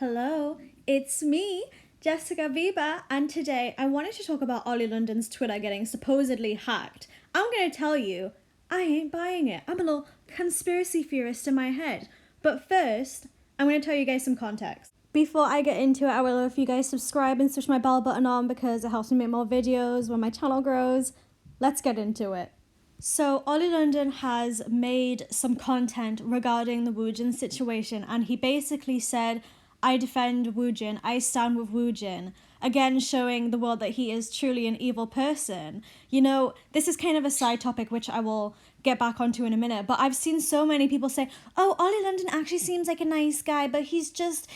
Hello, it's me, Jessica Bieber, and today I wanted to talk about Oli London's Twitter getting supposedly hacked. I'm gonna tell you, I ain't buying it. I'm a little conspiracy theorist in my head. But first, I'm gonna tell you guys some context. Before I get into it, I would love if you guys subscribe and switch my bell button on because it helps me make more videos when my channel grows. Let's get into it. So, Oli London has made some content regarding the woojin situation, and he basically said, I defend woojin, I stand with woojin. Again, showing the world that he is truly an evil person. You know, this is kind of a side topic which I will get back onto in a minute, but I've seen so many people say, oh, Oli London actually seems like a nice guy, but he's just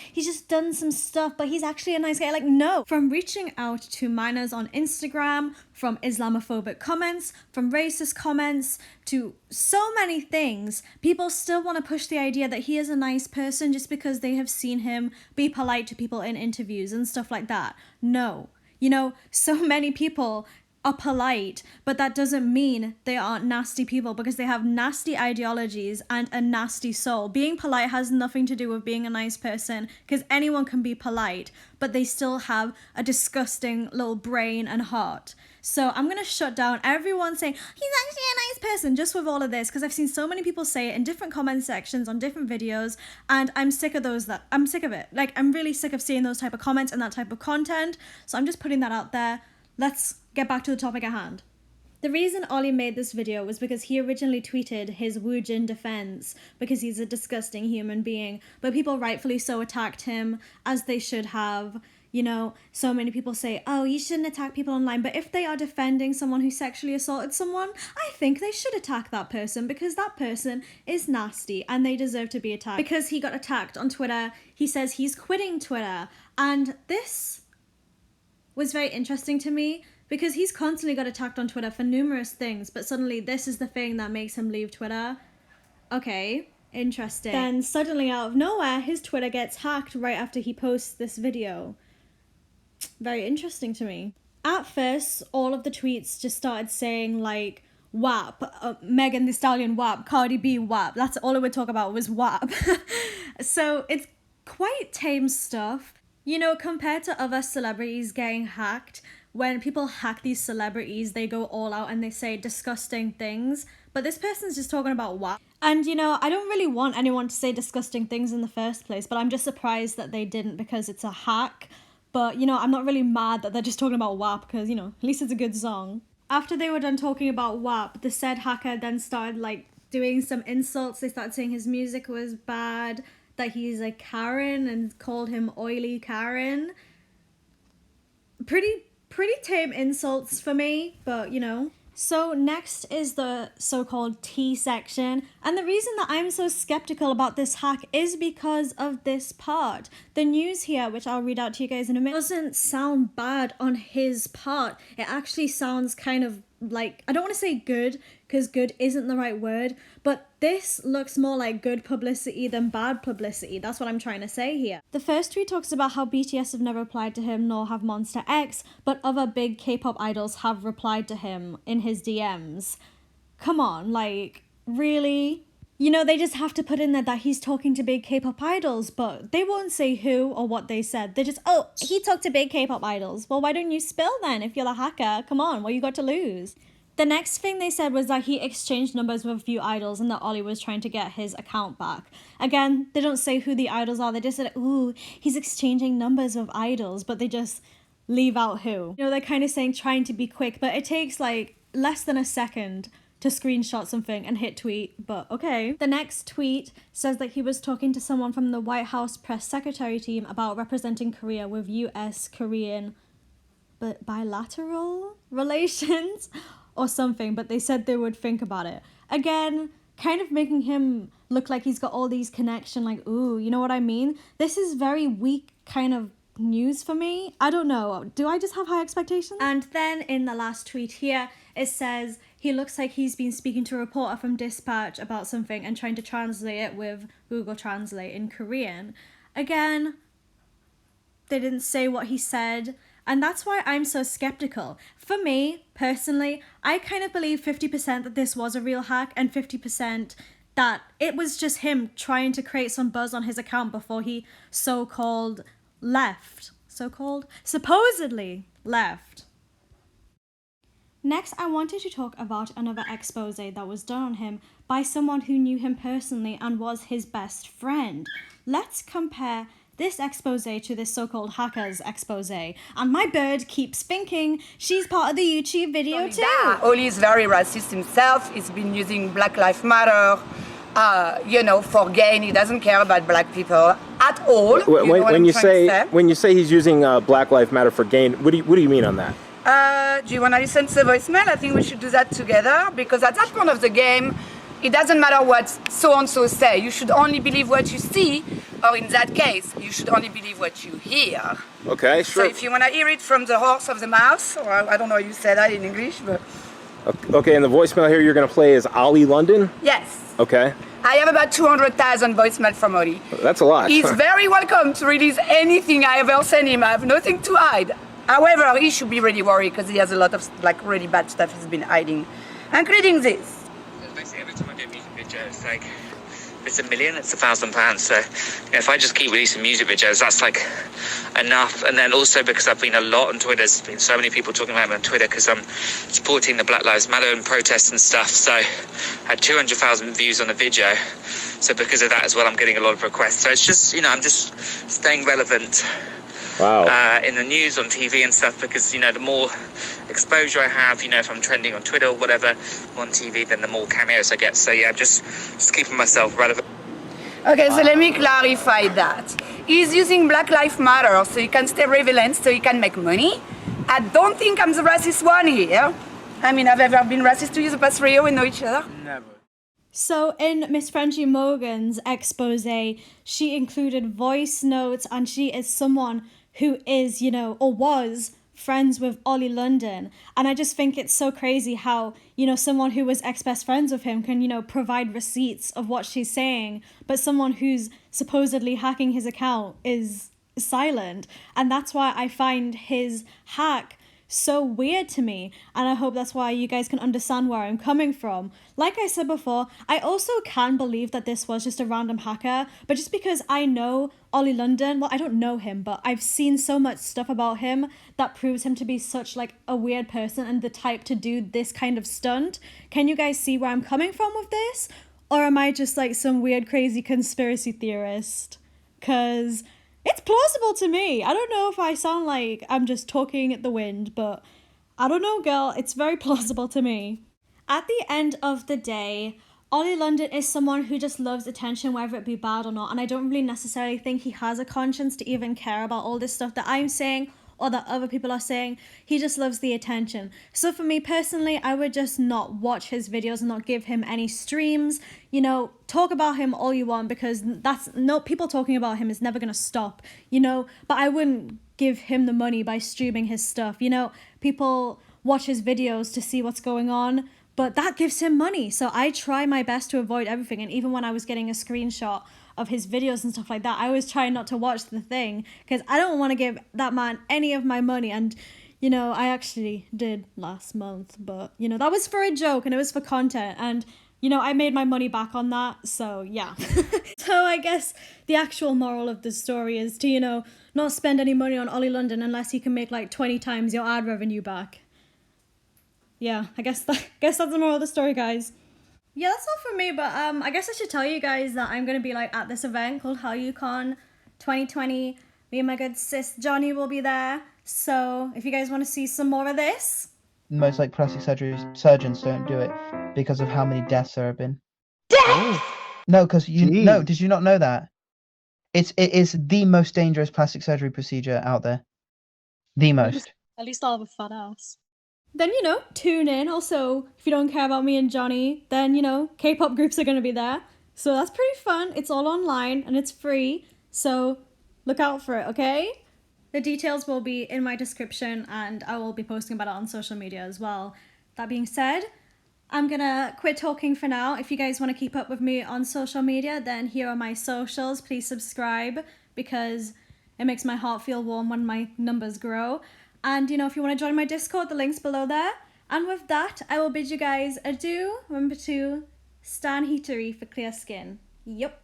done some stuff, but he's actually a nice guy. Like, no. From reaching out to minors on Instagram, from Islamophobic comments, from racist comments, to so many things, people still want to push the idea that he is a nice person just because they have seen him be polite to people in interviews and stuff like that. No. You know, so many people are polite, but that doesn't mean they aren't nasty people because they have nasty ideologies and a nasty soul. Being polite has nothing to do with being a nice person because anyone can be polite, but they still have a disgusting little brain and heart. So I'm going to shut down everyone saying, he's actually a nice person, just with all of this, because I've seen so many people say it in different comment sections on different videos, and I'm sick of I'm sick of it. Like, I'm really sick of seeing those type of comments and that type of content, so I'm just putting that out there. Let's get back to the topic at hand. The reason Oli made this video was because he originally tweeted his woojin defense because he's a disgusting human being, but people rightfully so attacked him, as they should have. You know, so many people say, oh, you shouldn't attack people online, but if they are defending someone who sexually assaulted someone, I think they should attack that person because that person is nasty and they deserve to be attacked. Because he got attacked on Twitter, he says he's quitting Twitter, and this was very interesting to me because he's constantly got attacked on Twitter for numerous things, but suddenly this is the thing that makes him leave Twitter. Okay, interesting. Then suddenly out of nowhere, his Twitter gets hacked right after he posts this video. Very interesting to me. At first, all of the tweets just started saying like, WAP, Megan Thee Stallion WAP, Cardi B WAP. That's all it would talk about was WAP. So it's quite tame stuff. You know, compared to other celebrities getting hacked, when people hack these celebrities, they go all out and they say disgusting things. But this person's just talking about WAP. And, you know, I don't really want anyone to say disgusting things in the first place, but I'm just surprised that they didn't because it's a hack. But, you know, I'm not really mad that they're just talking about WAP because, you know, at least it's a good song. After they were done talking about WAP, the said hacker then started, like, doing some insults. They started saying his music was bad, that he's a Karen, and called him Oily Karen. Pretty tame insults for me, but, you know. So next is the so-called T section, and the reason that I'm so skeptical about this hack is because of this part. The news here, which I'll read out to you guys in a minute, doesn't sound bad on his part. It actually sounds kind of like, I don't want to say good, because good isn't the right word, but this looks more like good publicity than bad publicity. That's what I'm trying to say here. The first tweet talks about how BTS have never replied to him, nor have Monster X, but other big K-pop idols have replied to him in his DMs. Come on, like, really? You know, they just have to put in there that he's talking to big K-pop idols, but they won't say who or what they said. They just, oh, he talked to big K-pop idols. Well, why don't you spill then if you're the hacker? Come on, what you got to lose? The next thing they said was that he exchanged numbers with a few idols and that Oli was trying to get his account back. Again, they don't say who the idols are. They just said, ooh, he's exchanging numbers with idols, but they just leave out who. You know, they're kind of saying trying to be quick, but it takes like less than a second to screenshot something and hit tweet, but okay. The next tweet says that he was talking to someone from the White House press secretary team about representing Korea with US-Korean bilateral relations or something, but they said they would think about it. Again, kind of making him look like he's got all these connections, like, ooh, you know what I mean? This is very weak kind of news for me. I don't know. Do I just have high expectations? And then in the last tweet here, it says he looks like he's been speaking to a reporter from Dispatch about something and trying to translate it with Google Translate in Korean. Again, they didn't say what he said. And that's why I'm so skeptical. For me, personally, I kind of believe 50% that this was a real hack and 50% that it was just him trying to create some buzz on his account before he supposedly left. Next, I wanted to talk about another expose that was done on him by someone who knew him personally and was his best friend. Let's compare this expose to this so-called hacker's expose. And my bird keeps thinking she's part of the YouTube video too. Yeah, Oli is very racist himself. He's been using Black Lives Matter, for gain. He doesn't care about black people at all. When you say he's using Black Lives Matter for gain, what do you mean on that? Do you want to listen to the voicemail? I think we should do that together, because at that point of the game, it doesn't matter what so-and-so say. You should only believe what you see, or in that case, you should only believe what you hear. Okay, sure. So if you want to hear it from the horse of the mouth, or I don't know how you say that in English, but... Okay, and the voicemail here you're going to play is Oli London? Yes. Okay. I have about 200,000 voicemail from Oli. That's a lot. He's very welcome to release anything I ever send him. I have nothing to hide. However, he should be really worried because he has a lot of really bad stuff he's been hiding, including this. Basically, every time I do a music video, it's like, if it's £1 million, it's £1,000. So if I just keep releasing music videos, that's enough. And then also because I've been a lot on Twitter, there's been so many people talking about me on Twitter because I'm supporting the Black Lives Matter and protests and stuff. So I had 200,000 views on the video. So because of that as well, I'm getting a lot of requests. So it's just, I'm just staying relevant. Wow. In the news, on TV and stuff, because, the more exposure I have, if I'm trending on Twitter or whatever, on TV, then the more cameos I get. So yeah, just keeping myself relevant. Okay, so let me clarify that. He's using Black Lives Matter so he can stay relevant, so he can make money. I don't think I'm the racist one here. I mean, have I ever been racist to you the past 3 years? We know each other? Never. So in Miss Frenchie Morgan's expose, she included voice notes, and she is someone who is, or was friends with Oli London. And I just think it's so crazy how, someone who was ex-best friends with him can, provide receipts of what she's saying, but someone who's supposedly hacking his account is silent. And that's why I find his hack so weird to me, and I hope that's why you guys can understand where I'm coming from. Like I said before, I also can believe that this was just a random hacker, but just because I know Oli London, well, I don't know him, but I've seen so much stuff about him that proves him to be such a weird person and the type to do this kind of stunt. Can you guys see where I'm coming from with this? Or am I just some weird crazy conspiracy theorist? 'Cause it's plausible to me. I don't know if I sound like I'm just talking at the wind, but I don't know, girl. It's very plausible to me. At the end of the day, Oli London is someone who just loves attention, whether it be bad or not. And I don't really necessarily think he has a conscience to even care about all this stuff that I'm saying or that other people are saying. He just loves the attention. So for me personally, I would just not watch his videos and not give him any streams. Talk about him all you want, because people talking about him is never going to stop, but I wouldn't give him the money by streaming his stuff. People watch his videos to see what's going on, but that gives him money. So I try my best to avoid everything. And even when I was getting a screenshot of his videos and stuff like that, I was trying not to watch the thing because I don't want to give that man any of my money. And I actually did last month, but that was for a joke and it was for content, and I made my money back on that. So yeah. So I guess the actual moral of the story is to not spend any money on Oli London unless you can make 20 times your ad revenue back. Yeah, I guess that's the moral of the story, guys. Yeah, that's all for me, but I guess I should tell you guys that I'm going to be at this event called Hallyucon 2020. Me and my good sis Johnny will be there. So if you guys want to see some more of this. Most plastic surgeons don't do it because of how many deaths there have been. Death? No, because did you not know that? It is the most dangerous plastic surgery procedure out there. The most. At least I'll have a fat ass. Then, tune in. Also, if you don't care about me and Johnny, then, K-pop groups are going to be there. So that's pretty fun. It's all online and it's free. So look out for it, okay? The details will be in my description and I will be posting about it on social media as well. That being said, I'm going to quit talking for now. If you guys want to keep up with me on social media, then here are my socials. Please subscribe because it makes my heart feel warm when my numbers grow. And, if you want to join my Discord, the link's below there. And with that, I will bid you guys adieu. Remember to Stan Heatery for clear skin. Yup.